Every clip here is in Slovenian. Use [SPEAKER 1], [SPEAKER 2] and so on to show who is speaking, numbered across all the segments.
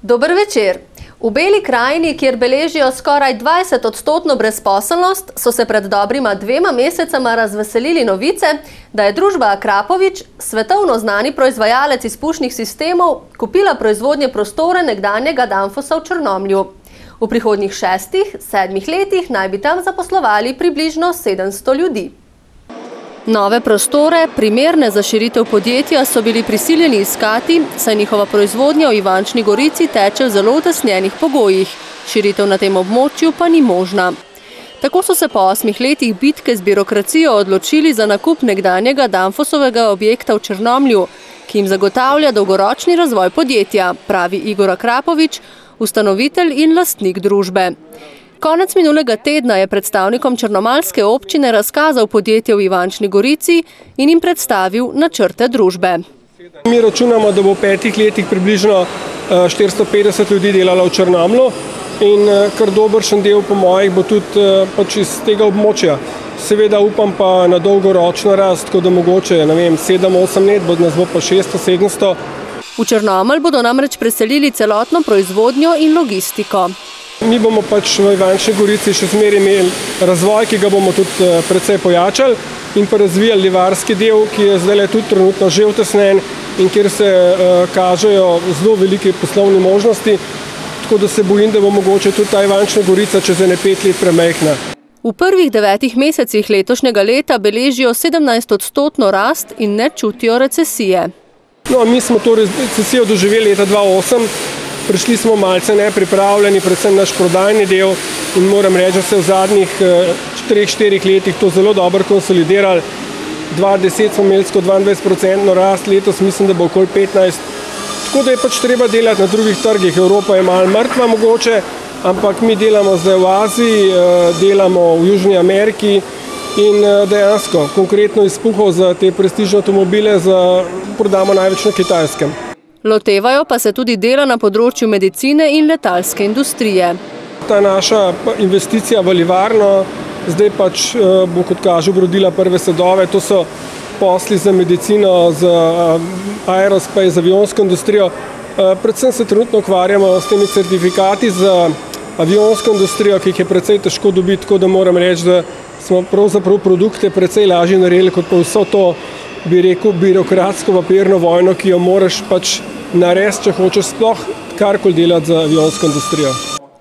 [SPEAKER 1] Dober večer. V Beli krajini, kjer beležijo skoraj 20% brezposelnost, so se pred dobrima 2 mesecema razveselili novice, da je družba Akrapovič, svetovno znani proizvajalec izpušnih sistemov, kupila proizvodnje prostore nekdanjega Danfosa v Črnomlju. V prihodnjih 6-7 letih naj bi tam zaposlovali približno 700 ljudi. Nove prostore, primerne za širitev podjetja, so bili prisiljeni iskati, saj njihova proizvodnja v Ivančni Gorici teče v zelo utesnjenih pogojih. Širitev na tem območju pa ni možna. Tako so se po 8 letih bitke z birokracijo odločili za nakup nekdanjega Danfosovega objekta v Črnomlju, ki jim zagotavlja dolgoročni razvoj podjetja, pravi Igor Akrapovič, ustanovitelj in lastnik družbe. Konec minulega tedna je predstavnikom črnomaljske občine razkazal podjetje v Ivančni Gorici in jim predstavil načrte družbe.
[SPEAKER 2] Mi računamo, da bo v 5 letih približno 450 ljudi delalo v Črnomlju in kar dobršen del po mojih bo tudi iz tega območja. Seveda upam pa na dolgoročno rast, tako da mogoče 7-8 let, nas bo pa 600-700.
[SPEAKER 1] V Črnomelj bodo namreč preselili celotno proizvodnjo in logistiko.
[SPEAKER 2] Mi bomo v Ivančni Gorici še zmeraj imeli razvoj, ki ga bomo tudi precej pojačali in pa razvijali livarski del, ki je zdaj tudi trenutno že utesnen in kjer se kažejo zelo velike poslovne možnosti, tako da se bojim, da bo mogoče tudi ta Ivančna Gorica čez 5 let premajhna.
[SPEAKER 1] V prvih 9 mesecih letošnjega leta beležijo 17% rast in ne čutijo recesije.
[SPEAKER 2] No, mi smo to recesijo doživeli leta 2008. Prišli smo malce nepripravljeni, predvsem naš prodajni del in moram reči, da se v zadnjih 3-4 letih to zelo dobro konsolidirali. 2010 smo imeli 22% rast, letos mislim, da bo okoli 15%. Tako da je treba delati na drugih trgih. Evropa je malo mrtva mogoče, ampak mi delamo zdaj v Aziji, delamo v Južni Ameriki in dejansko konkretno izpuhov za te prestižne avtomobile prodamo največ na Kitajskem.
[SPEAKER 1] Lotevajo pa se tudi dela na področju medicine in letalske industrije.
[SPEAKER 2] Ta naša investicija v livarno zdaj bo, kot kaže, obrodila prve sadove. To so posli za medicino, za aerospace, za avionsko industrijo. Predvsem se trenutno ukvarjamo s temi certifikati za avionsko industrijo, ki jih je precej težko dobiti, tako da moram reči, da smo pravzaprav produkte precej lažje naredili kot pa vso to, bi rekel, birokratsko papirno vojno, ki jo moraš narediti, če hočeš sploh karkoli delati za avionsko industrijo.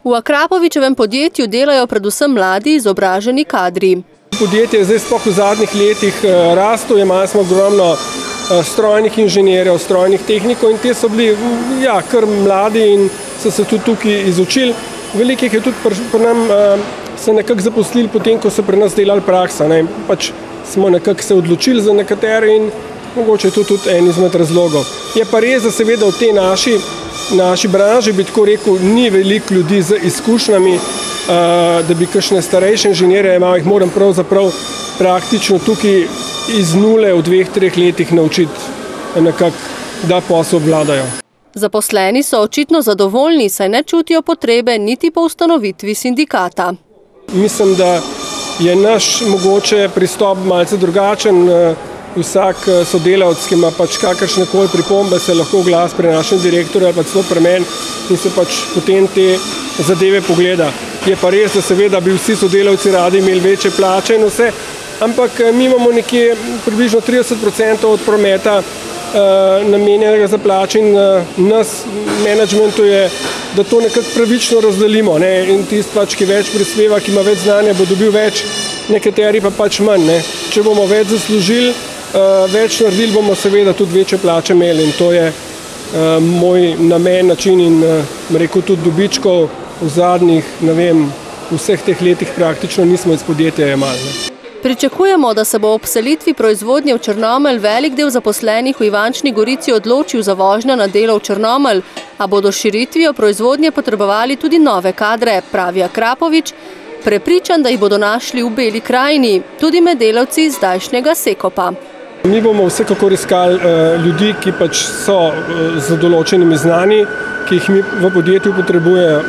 [SPEAKER 1] V Akrapovičevem podjetju delajo predvsem mladi, izobraženi kadri.
[SPEAKER 2] Podjetje je zdaj sploh v zadnjih letih rastlo, imeli smo ogromno strojnih inženirjev, strojnih tehnikov in te so bili kar mladi in so se tudi tukaj izučili. Veliko jih je tudi pri nam se nekako zaposlili potem, ko so pri nas delali praksa. Smo nekako se odločili za nekatere in mogoče je to tudi en izmed razlogov. Je pa res, da seveda v tej naši branži, bi tako rekel, ni veliko ljudi z izkušnjami, da bi kakšne starejše inženirje imel, jih moram pravzaprav praktično tukaj iz nule v 2-3 letih naučiti nekako, da posel obvladajo.
[SPEAKER 1] Zaposleni so očitno zadovoljni, saj ne čutijo potrebe niti po ustanovitvi sindikata.
[SPEAKER 2] Mislim, da je naš mogoče pristop malce drugačen. Vsak sodelavec, ki ima kakršnekoli pripombe, se lahko oglasi pri našem direktorju ali celo pri meni in se potem te zadeve pogleda. Je pa res, da seveda bi vsi sodelavci radi imeli večje plače in vse, ampak mi imamo nekje približno 30% od prometa namenjenega za plače in nas, menedžmentu je, da to nekako pravično razdelimo. In tisti, ki več prispeva, ki ima več znanja, bo dobil več, nekateri pa manj. Če bomo več zaslužili, več naredili, bomo seveda tudi večje plače imeli in to je moj namen, način in rekel tudi dobičkov v zadnjih, vseh teh letih praktično nismo iz podjetja jemali.
[SPEAKER 1] Pričakujemo, da se bo ob selitvi proizvodnje v Črnomelj velik del zaposlenih v Ivančni Gorici odločil za vožnjo na delo v Črnomelj, a bodo širitvijo proizvodnje potrebovali tudi nove kadre, pravi Akrapovič, prepričan, da jih bodo našli v Beli krajini, tudi med delavci zdajšnjega Sekopa.
[SPEAKER 2] Mi bomo vsekakor iskali ljudi, ki so z določenimi znanji, ki jih mi v podjetju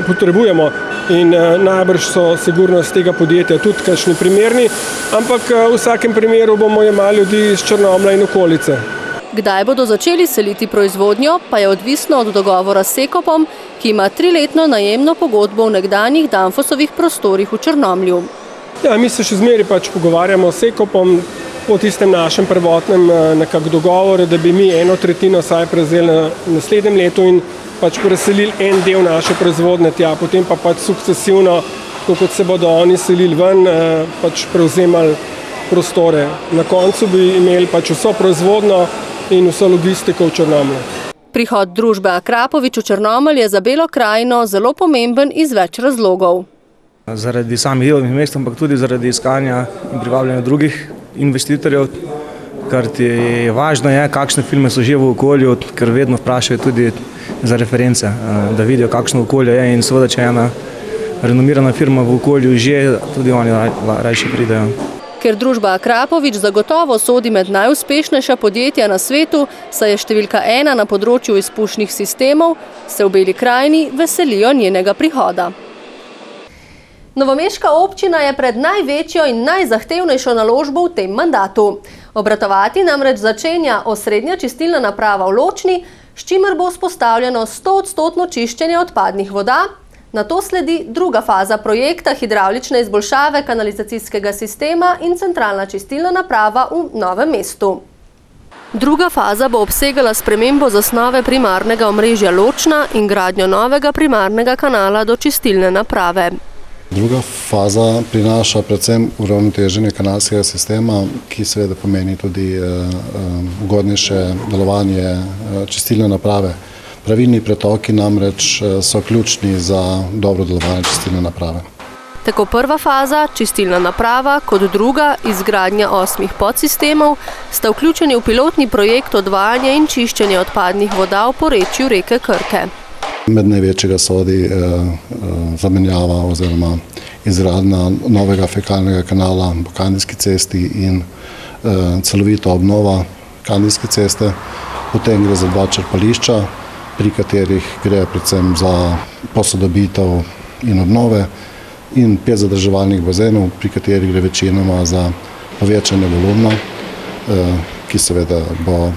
[SPEAKER 2] potrebujemo in najbrž so sigurno z tega podjetja tudi kakšni primerni, ampak v vsakem primeru bomo imeli ljudi iz Črnomlja in okolice.
[SPEAKER 1] Kdaj bodo začeli seliti proizvodnjo, pa je odvisno od dogovora s Sekopom, ki ima 3-letno najemno pogodbo v nekdanjih Danfosovih prostorih v Črnomlju.
[SPEAKER 2] Ja, mi se še zmeraj pogovarjamo s Sekopom po tistem našem prvotnem nekako dogovoru, da bi mi 1/3 saj prevzeli na naslednjem letu in preselili en del naše proizvodnje tja, potem pa sukcesivno, tako kot se bodo oni selili ven, prevzemali prostore. Na koncu bi imeli vso proizvodnjo in vso logistiko v Črnomlju.
[SPEAKER 1] Prihod družbe Akrapovič v Črnomelj je za Belo krajino zelo pomemben iz več razlogov.
[SPEAKER 3] Zaradi samih delovnih mest, ampak tudi zaradi iskanja in privabljanja drugih investitorjev, kar ti je važno, kakšne firme so že v okolju, ker vedno vprašajo tudi za reference, da vidijo, kakšno okolje je in seveda, če je ena renomirana firma v okolju že, tudi oni rajši pridejo.
[SPEAKER 1] Ker družba Akrapovič zagotovo sodi med najuspešnejša podjetja na svetu, saj je številka 1 na področju izpušnih sistemov, se v Beli krajini veselijo njenega prihoda. Novomeška občina je pred največjo in najzahtevnejšo naložbo v tem mandatu. Obratovati namreč začenja osrednja čistilna naprava v Ločni, s čimer bo vzpostavljeno 100% čiščenje odpadnih voda. Nato sledi druga faza projekta hidravlične izboljšave kanalizacijskega sistema in centralna čistilna naprava v Novem mestu. Druga faza bo obsegala spremembo zasnove primarnega omrežja Ločna in gradnjo novega primarnega kanala do čistilne naprave.
[SPEAKER 4] Druga faza prinaša predvsem uravnoteženje kanalskega sistema, ki seveda pomeni tudi ugodnejše delovanje čistilne naprave. Pravilni pretoki namreč so ključni za dobro delovanje čistilne naprave.
[SPEAKER 1] Tako prva faza, čistilna naprava, kot druga, izgradnja 8 podsistemov, sta vključeni v pilotni projekt odvajanja in čiščenja odpadnih voda v porečju reke Krke.
[SPEAKER 4] Med največjega sodi zamenjava oziroma izgradnja novega fekalnega kanala po Kandijski cesti in celovita obnova Kandijske ceste. Potem gre za 2 črpališča, pri katerih gre predvsem za posodobitev in obnove, in 5 zadrževalnih bazenov, pri katerih gre večinoma za povečanje volumna, ki seveda bo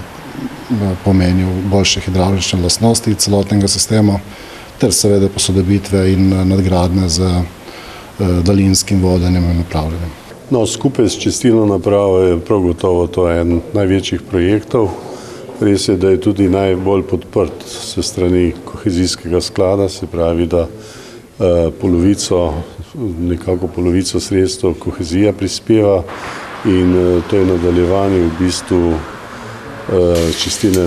[SPEAKER 4] pomenil boljše hidravlične lastnosti celotnega sistema, ter seveda posodobitve in nadgradnje z daljinskim vodenjem in upravljanjem.
[SPEAKER 5] Skupaj s čistilno napravo je prav gotovo to en največjih projektov. Res je, da je tudi najbolj podprt s strani kohezijskega sklada, se pravi, da polovico sredstev kohezija prispeva in to je nadaljevanje v bistvu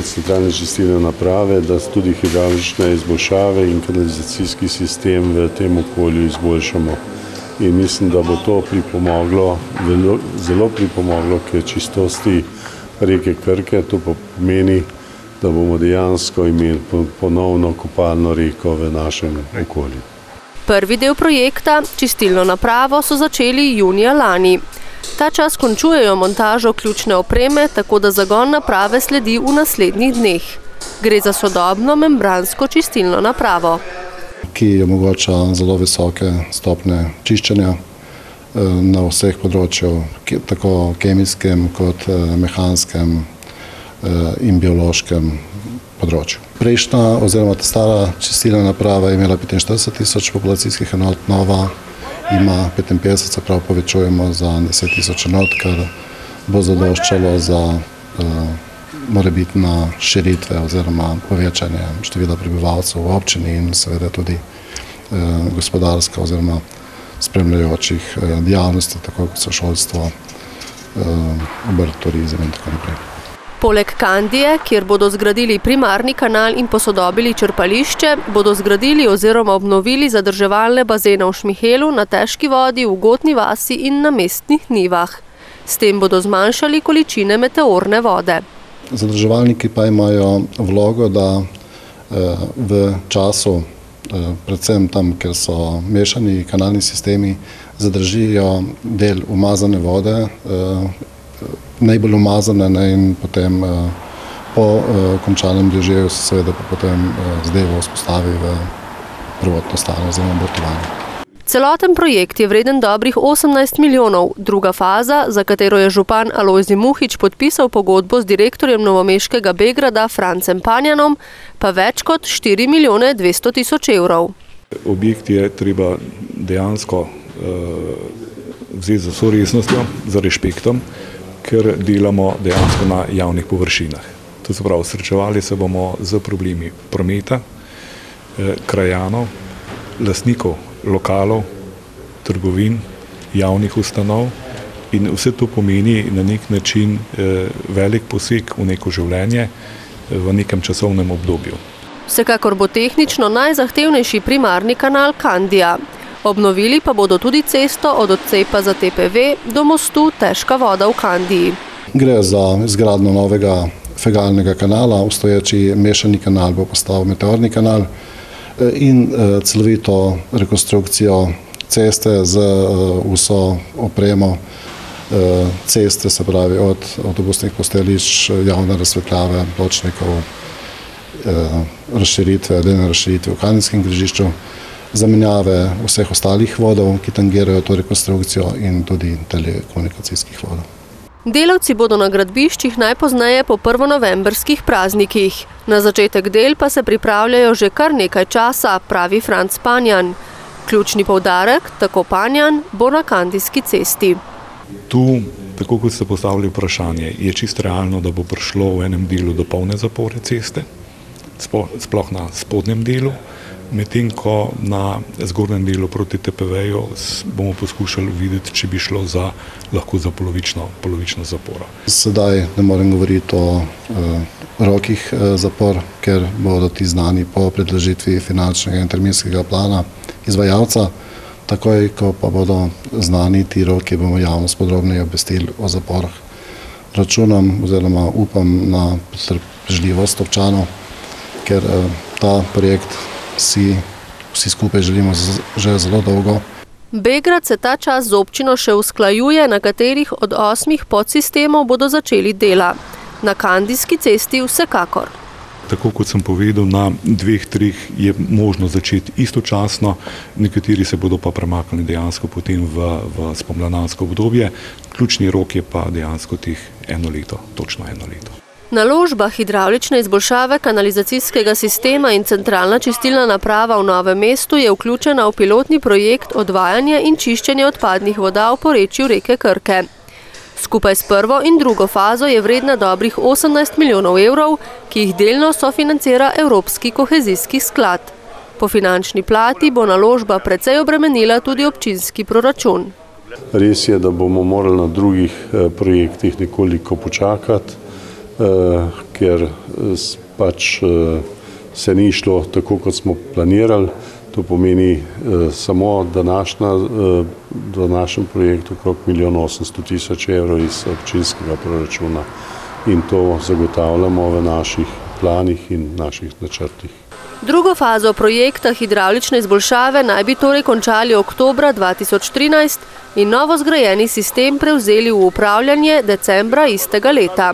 [SPEAKER 5] centralne čistilne naprave, da tudi hidravlične izboljšave in kanalizacijski sistem v tem okolju izboljšamo. In mislim, da bo to zelo pripomoglo k čistosti reke Krke. To pa pomeni, da bomo dejansko imeli ponovno kopalno reko v našem okolju.
[SPEAKER 1] Prvi del projekta, čistilno napravo, so začeli junija lani. Ta čas končujejo montažo ključne opreme, tako da zagon naprave sledi v naslednjih dneh. Gre za sodobno membransko čistilno napravo,
[SPEAKER 4] ki omogoča zelo visoke stopnje čiščenja na vseh področjih, tako kemijskem kot mehanskem in biološkem področju. Prejšnja oziroma ta stara čistilna naprava je imela 45.000 populacijskih enot, nova ima 55, se pravi povečujemo za 10.000 enot, kar bo zadoščalo za morebitne širitve oziroma povečanje števila prebivalcev v občini in seveda tudi gospodarska oziroma spremljajočih dejavnosti, tako kot so šolstvo, obrt, turizem in tako naprej.
[SPEAKER 1] Poleg Kandije, kjer bodo zgradili primarni kanal in posodobili črpališče, bodo zgradili oziroma obnovili zadrževalne bazene v Šmihelu, na Težki vodi, v Gotni vasi in na mestnih njivah. S tem bodo zmanjšali količine meteorne vode.
[SPEAKER 4] Zadrževalniki pa imajo vlogo, da v času, predvsem tam, ker so mešani kanalni sistemi, zadržijo del umazane vode, najbolj umazane, in potem po končanem deževju se seveda potem zadevo vzpostavi v prvotno stanje oziroma obratovanje.
[SPEAKER 1] Celoten projekt je vreden dobrih 18 milijonov, druga faza, za katero je župan Alojzij Muhič podpisal pogodbo z direktorjem novomeškega Begrada Francem Panjanom, pa več kot 4 milijone 200 tisoč evrov.
[SPEAKER 6] Objekt je treba dejansko vzeti za vso resnostjo, za respektom, ker delamo dejansko na javnih površinah. To se pravi, srečevali se bomo z problemi prometa, krajanov, lastnikov lokalov, trgovin, javnih ustanov in vse to pomeni na nek način velik poseg v neko življenje v nekem časovnem obdobju.
[SPEAKER 1] Vsekakor bo tehnično najzahtevnejši primarni kanal Kandija. Obnovili pa bodo tudi cesto od odcepa za TPV do mostu Težka voda v Kandiji.
[SPEAKER 4] Gre za izgradnjo novega fegalnega kanala, obstoječi mešani kanal bo postal meteorni kanal in celovito rekonstrukcijo ceste z vso opremo ceste, se pravi od avtobusnih postajališč, javne razsvetljave, pločnikov, delne razširitve v Kandijskem križišču, zamenjave vseh ostalih vodov, ki tangirajo to rekonstrukcijo in tudi telekomunikacijskih vodov.
[SPEAKER 1] Delavci bodo na gradbiščih najpozneje po prvonovembrskih praznikih. Na začetek del pa se pripravljajo že kar nekaj časa, pravi Franc Panjan. Ključni poudarek, tako Panjan, bo na Kandijski cesti.
[SPEAKER 6] Tu, tako kot ste postavili vprašanje, je čisto realno, da bo prišlo v enem delu do polne zapore ceste, sploh na spodnjem delu, medtem ko na zgornjem delu proti TPV-ju bomo poskušali videti, če bi šlo lahko za polovično zaporo.
[SPEAKER 4] Sedaj ne morem govoriti o rokih zapor, ker bodo ti znani po predložitvi finančnega in terminskega plana izvajalca. Takoj, ko pa bodo znani ti roki, bomo javnost podrobneje obvestili o zaporah. Računam oziroma upam na potrpežljivost občanov, ker ta projekt vsi skupaj želimo že zelo dolgo.
[SPEAKER 1] Begrad se ta čas z občino še usklajuje, na katerih od 8 podsistemov bodo začeli dela. Na Kandijski cesti vsekakor.
[SPEAKER 6] Tako kot sem povedal, na 2-3 je možno začeti istočasno, nekateri se bodo pa premaknili dejansko potem v spomladansko obdobje. Ključni rok je pa dejansko teh 1 leto, točno 1 leto.
[SPEAKER 1] Naložba hidravlične izboljšave kanalizacijskega sistema in centralna čistilna naprava v Novem mestu je vključena v pilotni projekt odvajanja in čiščenja odpadnih voda v porečju reke Krke. Skupaj s prvo in drugo fazo je vredna dobrih 18 milijonov evrov, ki jih delno sofinancira Evropski kohezijski sklad. Po finančni plati bo naložba precej obremenila tudi občinski proračun.
[SPEAKER 5] Res je, da bomo morali na drugih projektih nekoliko počakati, ker pač se ni šlo tako, kot smo planirali. To pomeni samo današnjem projektu okrog 1 800 000 evrov iz občinskega proračuna in to zagotavljamo v naših planih in naših načrtih.
[SPEAKER 1] Drugo fazo projekta hidravlične izboljšave naj bi torej končali oktobra 2013 in novo zgrajeni sistem prevzeli v upravljanje decembra istega leta.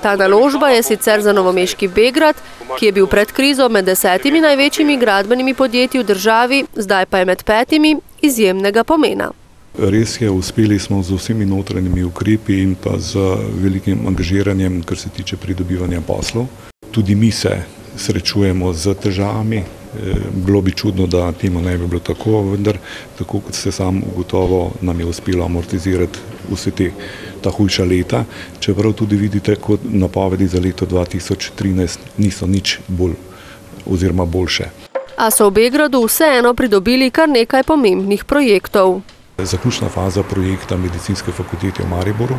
[SPEAKER 1] Ta naložba je sicer za novomeški Begrad, ki je bil pred krizo med 10 največjimi gradbenimi podjetji v državi, zdaj pa je med 5 izjemnega pomena.
[SPEAKER 6] Res je, uspeli smo z vsemi notranjimi ukrepi in pa z velikim angažiranjem, kar se tiče pridobivanja poslov. Tudi mi se srečujemo z težavami. Bilo bi čudno, da temu ne bi bilo tako, vendar tako kot ste sam ugotovo, nam je uspelo amortizirati vse ta hujša leta, čeprav tudi vidite, kot napovedi za leto 2013 niso nič bolj oziroma boljše.
[SPEAKER 1] A so v Begradu vseeno pridobili kar nekaj pomembnih projektov.
[SPEAKER 6] Zaključna faza projekta Medicinske fakultete v Mariboru.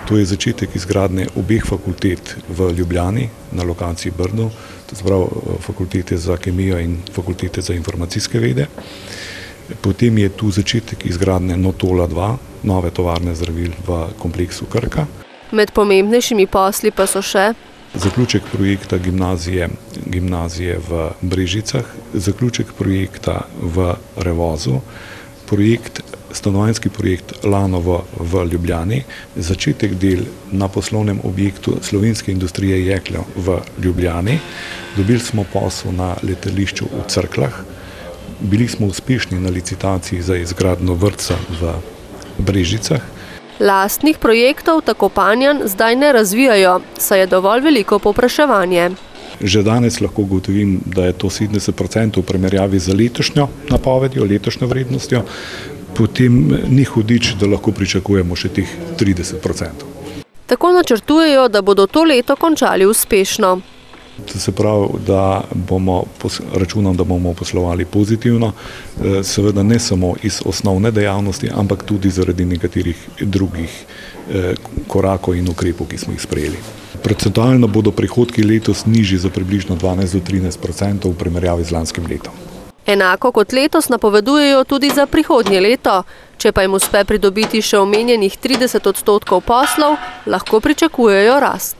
[SPEAKER 6] To je začetek izgradnje obeh fakultet v Ljubljani na lokaciji Brdo, to se pravi fakultete za kemijo in fakultete za informacijske vede. Potem je tu začetek izgradnje Notola 2, nove tovarne zdravil v kompleksu Krka.
[SPEAKER 1] Med pomembnejšimi posli pa so še
[SPEAKER 6] zaključek projekta gimnazije v Brežicah, zaključek projekta v Revozu, stanovanjski projekt Lanovo v Ljubljani, začetek del na poslovnem objektu Slovenske industrije Jekla v Ljubljani, dobili smo posel na letališču v Cerkljah, Bili smo uspešni na licitaciji za izgradnjo vrtca v Brežicah.
[SPEAKER 1] Lastnih projektov tako Panjan zdaj ne razvijajo, saj je dovolj veliko povpraševanje.
[SPEAKER 6] Že danes lahko ugotovim, da je to 70% v primerjavi z letošnjo napovedjo, letošnjo vrednostjo, potem ni hudič, da lahko pričakujemo še teh 30%.
[SPEAKER 1] Tako načrtujejo, da bodo to leto končali uspešno.
[SPEAKER 6] To se pravi, da računam, da bomo poslovali pozitivno, seveda ne samo iz osnovne dejavnosti, ampak tudi zaradi nekaterih drugih korakov in ukrepov, ki smo jih sprejeli. Procentualno bodo prihodki letos nižji za približno 12–13% v primerjavi z lanskim letom.
[SPEAKER 1] Enako kot letos napovedujejo tudi za prihodnje leto. Če pa jim uspe pridobiti še omenjenih 30% poslov, lahko pričakujejo rast.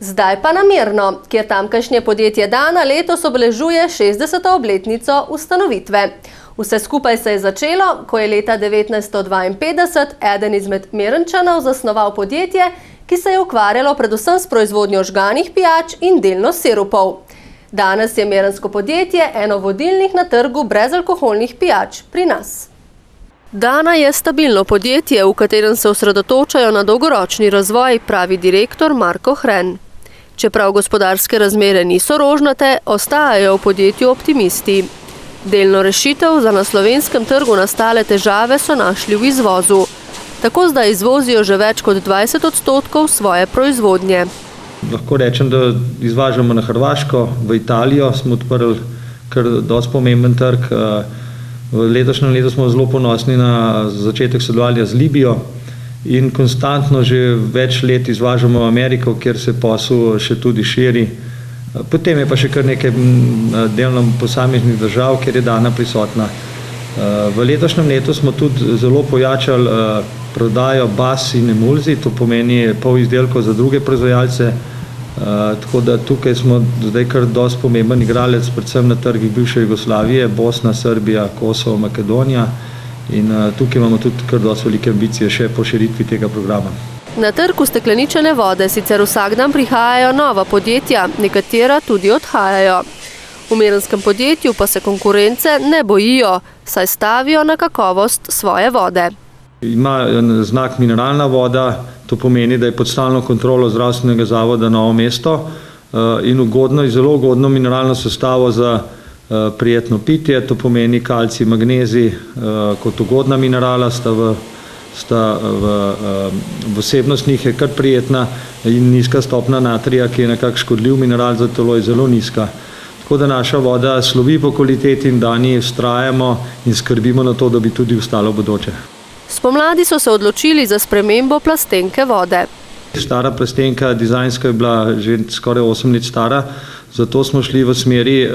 [SPEAKER 1] Zdaj pa na Mirno, kjer tamkajšnje podjetje Dana letos obeležuje 60. obletnico ustanovitve. Vse skupaj se je začelo, ko je leta 1952 eden izmed Mirnčanov zasnoval podjetje, ki se je ukvarjalo predvsem s proizvodnjo žganih pijač in delno sirupov. Danes je mirnsko podjetje eno vodilnih na trgu brezalkoholnih pijač pri nas. Dana je stabilno podjetje, v katerem se osredotočajo na dolgoročni razvoj, pravi direktor Marko Hren. Čeprav gospodarske razmere niso rožnate, ostajajo v podjetju optimisti. Delno rešitev za na slovenskem trgu nastale težave so našli v izvozu. Tako zdaj izvozijo že več kot 20% svoje proizvodnje.
[SPEAKER 7] Lahko rečem, da izvažamo na Hrvaško, v Italijo smo odprli kar dosti pomemben trg. V letošnjem letu smo zelo ponosni na začetek sodelovanja z Libijo in konstantno že več let izvažamo v Ameriko, kjer se posel še tudi širi. Potem je pa še kar nekaj delno posameznih držav, kjer je Dana prisotna. V letošnjem letu smo tudi zelo pojačali prodajo baz in emulzij, to pomeni pol izdelkov za druge proizvajalce, tako da tukaj smo zdaj kar dosti pomemben igralec, predvsem na trgih bivše Jugoslavije, Bosna, Srbija, Kosovo, Makedonija in tukaj imamo tudi kar dosti velike ambicije še po širitvi tega programa.
[SPEAKER 1] Na trgu stekleničene vode sicer vsak dan prihajajo nova podjetja, nekatera tudi odhajajo. V mirnskem podjetju pa se konkurence ne bojijo, saj stavijo na kakovost svoje vode.
[SPEAKER 7] Ima znak mineralna voda, to pomeni, da je pod stalno kontrolo zdravstvenega zavoda Novo mesto in zelo ugodno mineralno sestavo za prijetno pitje, to pomeni kalcij, magnezij kot ugodna minerala sta v vsebnostnih je kar prijetna in nizka stopna natrija, ki je nekak škodljiv mineral za telo, je zelo nizka. Tako da naša voda slovi po kvaliteti in Dani vztrajamo in skrbimo na to, da bi tudi ostalo v bodoče.
[SPEAKER 1] Spomladi so se odločili za spremembo plastenke vode.
[SPEAKER 7] Stara plastenka, dizajnska je bila že skoraj 8 let stara, zato smo šli v smeri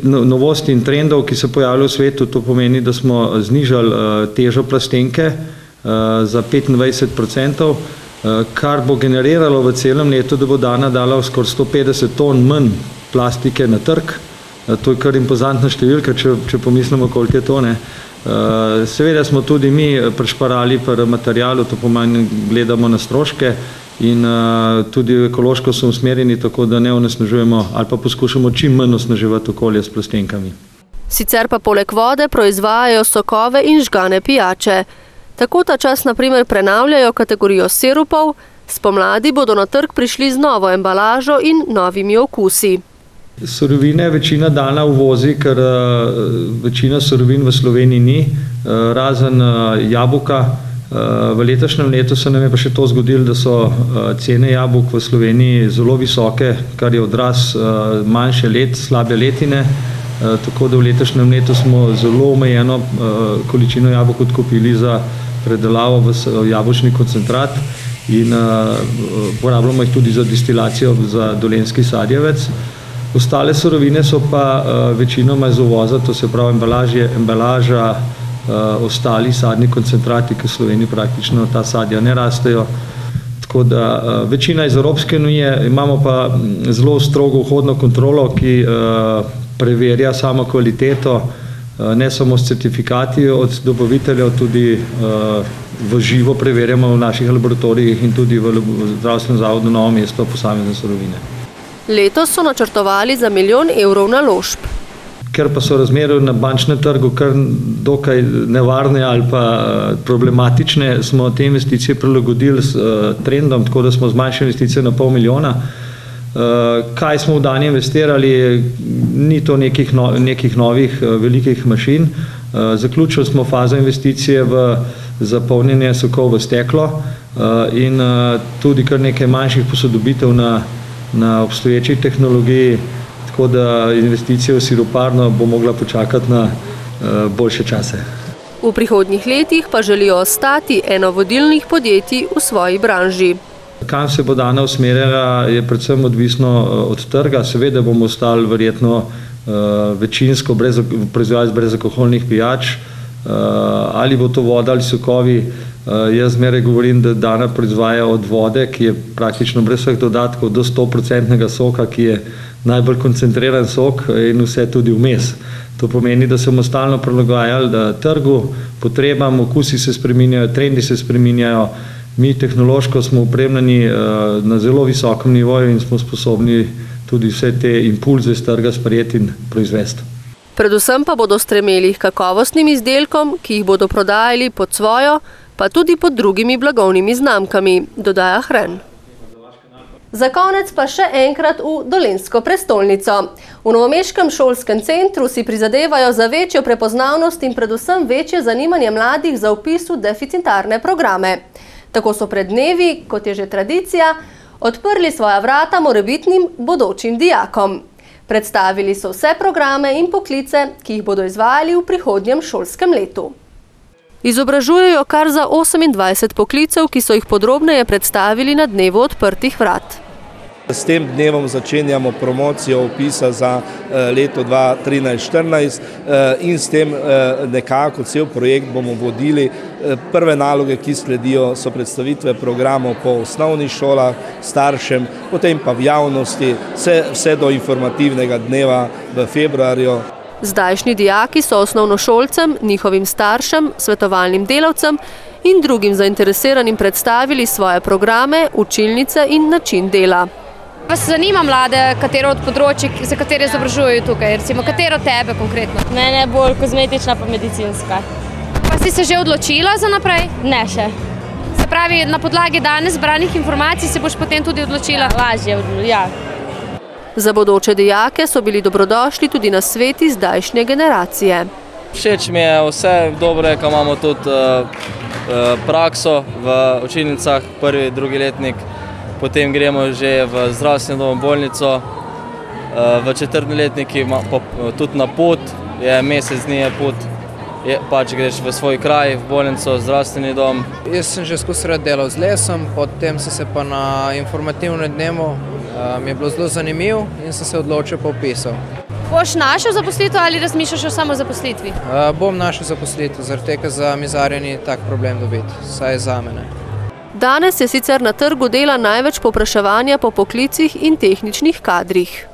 [SPEAKER 7] novosti in trendov, ki se pojavljajo v svetu. To pomeni, da smo znižali težo plastenke za 25%, kar bo generiralo v celem letu, da bo Dana dala skoraj 150 ton manj plastike na trg. To je kar impozantna številka, če pomislimo, koliko je to. Seveda smo tudi mi prešparali pri materialu, to pomeni, gledamo na stroške in tudi ekološko so usmerjeni, tako da ne onesnažujemo ali pa poskušamo čim manj onesnaževati okolje s plastenkami.
[SPEAKER 1] Sicer pa poleg vode proizvajajo sokove in žgane pijače. Tako ta čas na primer prenavljajo kategorijo sirupov, spomladi bodo na trg prišli z novo embalažo in novimi okusi.
[SPEAKER 7] Surovine večina Dana uvozi, ker večina surovin v Sloveniji ni, razen jabolka. V letošnjem letu se nam je pa še to zgodilo, da so cene jabolk v Sloveniji zelo visoke, kar je odraz manjše slabe letine. Tako da v letošnjem letu smo zelo omejeno količino jabolk odkupili za predelavo v jabolčni koncentrat in uporabljamo jih tudi za destilacijo za dolenjski sadjevec. Ostale surovine so pa večinoma iz uvoza, to se pravi embalaža, ostali sadni koncentrati, ki v Sloveniji praktično ta sadja ne rastejo. Tako da večina iz Evropske unije, imamo pa zelo strogo vhodno kontrolo, ki preverja samo kvaliteto, ne samo s certifikati od dobaviteljev, tudi v živo preverjamo v naših laboratorijih in tudi v zdravstvenem zavodu Novo mesto posamezne surovine.
[SPEAKER 1] Letos so načrtovali za 1 milijon evrov naložb.
[SPEAKER 7] ker pa so razmere na bančnem trgu kar dokaj nevarne ali pa problematične, smo te investicije prilagodili s trendom, tako da smo zmanjšali investicije na $500 milijona. Kaj smo v Dani investirali, ni to nekih novih velikih mašin. Zaključili smo fazo investicije v zapolnjenje sokov v steklo in tudi kar nekaj manjših posodobitev na obstoječi tehnologiji, tako da investicija v siroparno bo mogla počakati na boljše čase.
[SPEAKER 1] V prihodnjih letih pa želijo ostati eno vodilnih podjetij v svoji branži.
[SPEAKER 7] Kam se bo Dana usmerjala, je predvsem odvisno od trga. Seveda bomo ostali verjetno večinsko proizvajalec brezalkoholnih pijač, ali bo to voda ali sokovi. Jaz zmeraj govorim, da Dana proizvaja od vode, ki je praktično brez vseh dodatkov, do 100% soka, ki je najbolj koncentriran sok, in vse tudi vmes. To pomeni, da se bomo stalno prilagajali trgu, potrebam, okusi se spreminjajo, trendi se spreminjajo. Mi tehnološko smo opremljeni na zelo visokem nivoju in smo sposobni tudi vse te impulze z trga sprejeti in proizvesti.
[SPEAKER 1] Predvsem pa bodo stremeli k kakovostnim izdelkom, ki jih bodo prodajali pod svojo, pa tudi pod drugimi blagovnimi znamkami, dodaja Hren. Za konec pa še enkrat v dolenjsko prestolnico. V novomeškem šolskem centru si prizadevajo za večjo prepoznavnost in predvsem večje zanimanje mladih za vpis v deficitarne programe. Tako so pred dnevi, kot je že tradicija, odprli svoja vrata morebitnim bodočim dijakom. Predstavili so vse programe in poklice, ki jih bodo izvajali v prihodnjem šolskem letu. Izobražujejo kar za 28 poklicev, ki so jih podrobneje predstavili na dnevu odprtih vrat.
[SPEAKER 8] S tem dnevom začenjamo promocijo vpisa za leto 2013-2014 in s tem nekako cel projekt bomo vodili. Prve naloge, ki sledijo, so predstavitve programov po osnovnih šolah, staršem, potem pa v javnosti, vse do informativnega dneva v februarju.
[SPEAKER 1] Zdajšnji dijaki so osnovnošolcem, njihovim staršem, svetovalnim delavcem in drugim zainteresiranim predstavili svoje programe, učilnice in način dela.
[SPEAKER 9] Vas zanima mlade, katero od področij, za katere izobražujejo tukaj? Recimo, katero tebe konkretno?
[SPEAKER 10] Mene bolj kozmetična pa medicinska.
[SPEAKER 9] Pa si se že odločila za naprej?
[SPEAKER 10] Ne še.
[SPEAKER 9] Se pravi, na podlagi danes zbranih informacij se boš potem tudi odločila?
[SPEAKER 10] Lažje, ja.
[SPEAKER 1] Za bodoče dijake so bili dobrodošli tudi nasveti zdajšnje generacije.
[SPEAKER 11] Všeč mi je vse dobre, ko imamo tudi prakso v učilnicah, prvi, drugi letnik. Potem gremo že v zdravstveno bolnico, v četrtni letniki tudi na pot, je mesec dni je pot, pač greš v svoj kraj, v bolnico, zdravstveni dom.
[SPEAKER 12] Jaz sem že skozi rad delal z lesom, potem sem se pa na informativnem dnevu, mi je bilo zelo zanimivo in sem se odločil po vpisu.
[SPEAKER 9] Boš našel zaposlitev ali razmišljaš o samozaposlitvi?
[SPEAKER 12] Bom našel zaposlitev, zaradi tega za mizarje ni tak problem dobiti, saj za mene.
[SPEAKER 1] Danes je sicer na trgu dela največ povpraševanja po poklicih in tehničnih kadrih.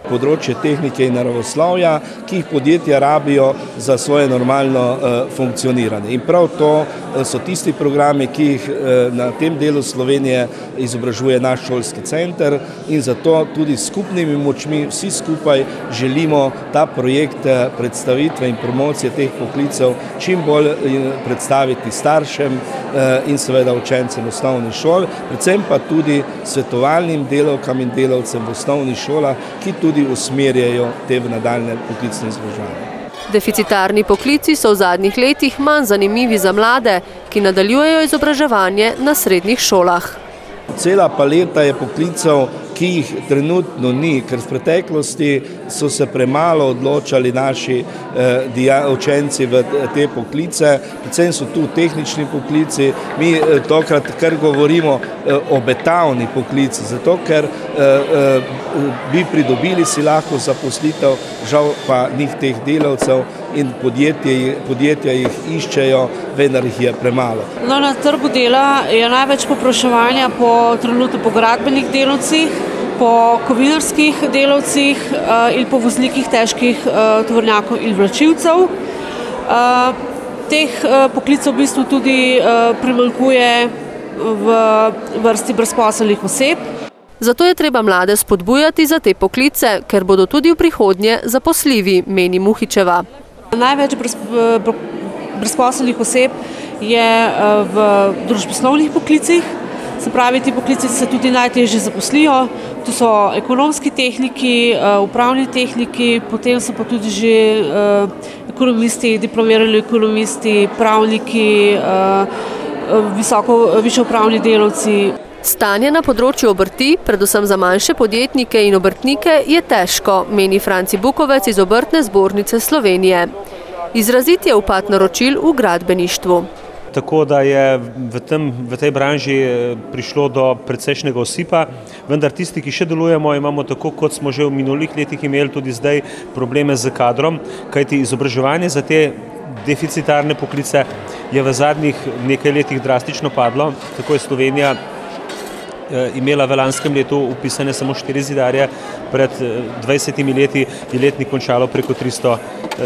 [SPEAKER 8] Področje tehnike in naravoslovja, ki jih podjetja rabijo za svoje normalno funkcioniranje. In prav to so tisti programi, ki jih na tem delu Slovenije izobražuje naš šolski center in zato tudi s skupnimi močmi vsi skupaj želimo ta projekt predstavitve in promocije teh poklicev čim bolj predstaviti staršem in seveda učencem osnovnih šol, predvsem pa tudi svetovalnim delavkam in delavcem v osnovnih šolah, ki tudi usmerjajo te v nadaljne poklicne izobraževanje.
[SPEAKER 1] Deficitarni poklici so v zadnjih letih manj zanimivi za mlade, ki nadaljujejo izobraževanje na srednjih šolah.
[SPEAKER 8] Cela paleta je poklicev, ki jih trenutno ni, ker v preteklosti so se premalo odločali naši učenci v te poklice, predvsem so tu tehnični poklici, mi tokrat kar govorimo obetavni poklici, zato ker bi pridobili si lahko zaposlitev, žal pa njih teh delavcev in podjetja jih iščejo, vendar jih je premalo.
[SPEAKER 13] Na trgu dela je največ povpraševanja trenutno po gradbenih delavcih, po kovinarskih delavcih in po voznikih težkih tovornjakov in vlačilcev. Teh poklicev v bistvu tudi primanjkuje v vrsti brezposelnih oseb.
[SPEAKER 1] Zato je treba mlade spodbujati za te poklice, ker bodo tudi v prihodnje zaposljivi, meni Muhičeva.
[SPEAKER 13] Največ brezposelnih oseb je v družboslovnih poklicih, se pravi, ti poklici se tudi najtežje zaposlijo. Tu so ekonomski tehniki, upravni tehniki, potem so pa tudi že ekonomisti, diplomirani ekonomisti, pravniki, višje upravni delavci.
[SPEAKER 1] Stanje na področju obrti, predvsem za manjše podjetnike in obrtnike, je težko, meni Franci Bukovec iz Obrtne zbornice Slovenije. Izrazit je upad naročil v gradbeništvu.
[SPEAKER 14] Tako da je v tej branži prišlo do precejšnjega osipa, vendar tisti, ki še delujemo, imamo tako, kot smo že v minulih letih imeli tudi zdaj probleme z kadrom, kajti izobraževanje za te deficitarne poklice je v zadnjih nekaj letih drastično padlo. Tako je Slovenija imela v lanskem letu upisane samo 4 zidarje, pred 20 leti je letnik končalo preko 300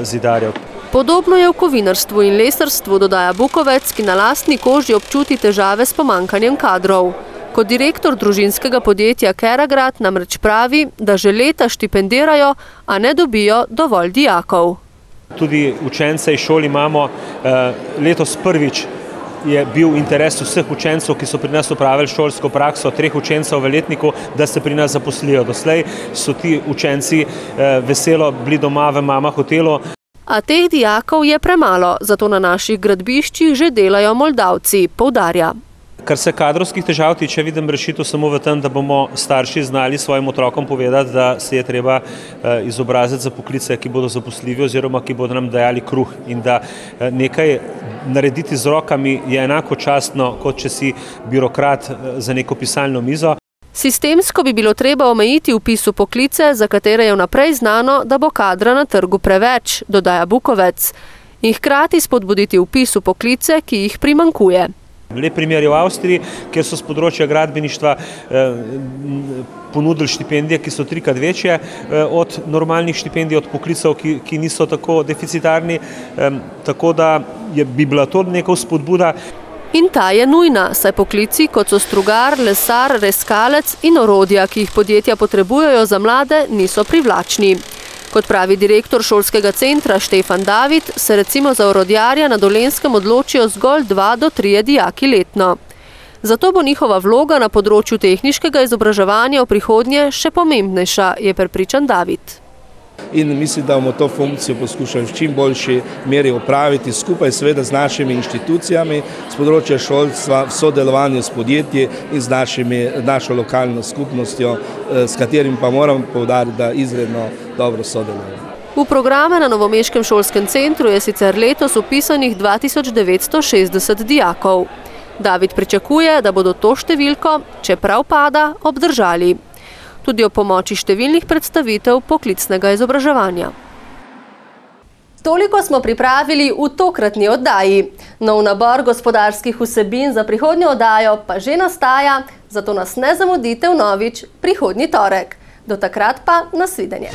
[SPEAKER 14] zidarjev.
[SPEAKER 1] Podobno je v kovinarstvu in lesarstvu, dodaja Bukovec, ki na lastni koži občuti težave s pomanjkanjem kadrov. Kot direktor družinskega podjetja Keragrad namreč pravi, da že leta štipendirajo, a ne dobijo dovolj dijakov.
[SPEAKER 14] Tudi učence iz šol imamo. Letos prvič je bil interes vseh učencev, ki so pri nas opravili šolsko prakso, 3 učencev v letniku, da se pri nas zaposlijo. Doslej so ti učenci veselo bili doma v Mama hotelu.
[SPEAKER 1] A teh dijakov je premalo, zato na naših gradbiščih že delajo Moldavci, poudarja.
[SPEAKER 14] Kar se kadrovskih težav tiče, vidim rešitev samo v tem, da bomo starši znali svojim otrokom povedati, da se je treba izobraziti za poklice, ki bodo zaposljivi oziroma ki bodo nam dajali kruh, in da nekaj narediti z rokami je enako častno, kot če si birokrat za neko pisalno mizo.
[SPEAKER 1] Sistemsko bi bilo treba omejiti vpis v poklice, za katere je vnaprej znano, da bo kadra na trgu preveč, dodaja Bukovec, in hkrati spodbuditi vpis v poklice, ki jih primanjkuje.
[SPEAKER 14] Lep primer je v Avstriji, kjer so z področja gradbeništva ponudili štipendije, ki so 3-krat večje od normalnih štipendij, od poklicev, ki niso tako deficitarni, tako da bi bila to neka vzpodbuda.
[SPEAKER 1] In ta je nujna, saj poklici, kot so strugar, lesar, reskalec in orodja, ki jih podjetja potrebujejo za mlade, niso privlačni. Kot pravi direktor šolskega centra Štefan David, se recimo za orodjarja na Dolenjskem odločijo zgolj 2 do 3 dijaki letno. Zato bo njihova vloga na področju tehniškega izobraževanja v prihodnje še pomembnejša, je prepričan David.
[SPEAKER 8] In mislim, da bomo to funkcijo poskušali v čim boljši meri opraviti skupaj seveda z našimi inštitucijami, z področja šolstva, v sodelovanju s podjetji in z našo lokalno skupnostjo, s katerim pa moram poudariti, da izredno dobro sodelujemo.
[SPEAKER 1] V programe na novomeškem šolskem centru je sicer letos vpisanih 2960 dijakov. David pričakuje, da bodo to številko, čeprav pada, obdržali. Tudi o pomoči številnih predstavitev poklicnega izobraževanja. Toliko smo pripravili v tokratni oddaji. Nov nabor gospodarskih vsebin za prihodnjo oddajo pa že nastaja, zato nas ne zamudite vnovič prihodnji torek. Do takrat pa nasvidenje.